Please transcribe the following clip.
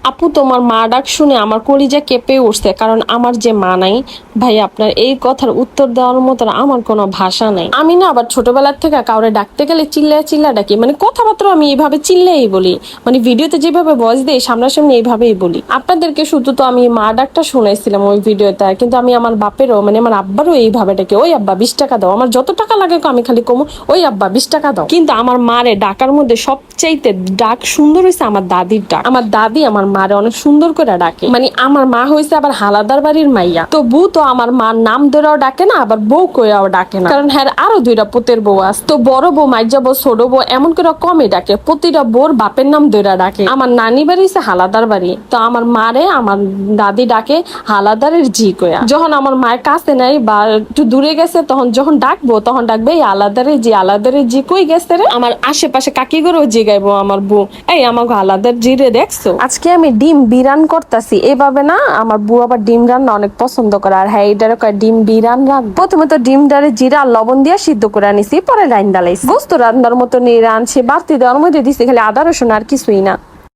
আপু তোমার মা ডাক শুনে আমার কলিজা কেঁপে উঠছে, কারণ আমার যে মা নাই। ভাই আপনার এই কথার উত্তর দেওয়ার মতো আমার কোনো ভাষা নাই। আমি না আবার ছোটবেলার থেকে কাউরে ডাকতে গেলে চিল্লা চিল্লা ডাকি, মানে কথাবার্তা আমি এইভাবে চিল্লাই বলি, মানে ভিডিওতে যেভাবে ভয়েস দেই সামনাসামনি এইভাবেই বলি। আপনাদেরকে শুধু তো আমি মা ডাকটা শুনাইছিলাম ওই ভিডিওতে, কিন্তু আমি আমার বাপেরও মানে আমার আব্বারও এইভাবে ডাকি, ওই আব্বা 20 টাকা দাও। আমার যত টাকা লাগে আমি খালি কমু ওই আব্বা 20 টাকা দাও। কিন্তু আমার মারে ডাকার মধ্যে সবচাইতে ডাক সুন্দর হয়েছে আমার দাদির ডাক। আমার দাদি আমার মারে অনেক সুন্দর করে ডাকে, মানে আমার মা হয়েছে আবার হালাদার বাড়ির মাইয়া, তো বউ তো আমার মার নাম ধরেও ডাকে না, আবার বউ কইয়াও ডাকে না, কারণ হ্যাঁ আরো 2টা পুতের বউ আছে। তো বড় বউ, মাইজা বউ, ছোট বউ এমন করে কমে ডাকে, প্রতিটা বউর বাপের নাম ধরে ডাকে। আমার নানি বাড়ি হচ্ছে হালাদার বাড়ি, তো আমার মারে আমার দাদি ডাকে হালাদারের জি কয়া। যখন আমার মায়ের কাছে নাই বা একটু দূরে গেছে, তখন যখন ডাকবো তখন ডাকবে এই আলাদারের জি কই গেছে রে। আমার আশেপাশে কাকি করেও জিগাইবো আমার বউ, এই আমাকে আলাদার জি রে দেখছো। আজকে আমি ডিম বিরান করতেছি এভাবে না, আমার বউ আবার ডিম রান্না অনেক পছন্দ করে, আর হ্যাঁ এটার ডিম বিরান রান্না। প্রথমে তো ডিমটারে জিরা আর লবণ দিয়ে সিদ্ধ করে আনিছি, পরে লাইন ডালাইছি। গোস্ত রান্নার মতো নিয়ে রানছি, বাড়তি দেওয়ার মধ্যে দিছি খালি আদা রসুন আর কিছুই না।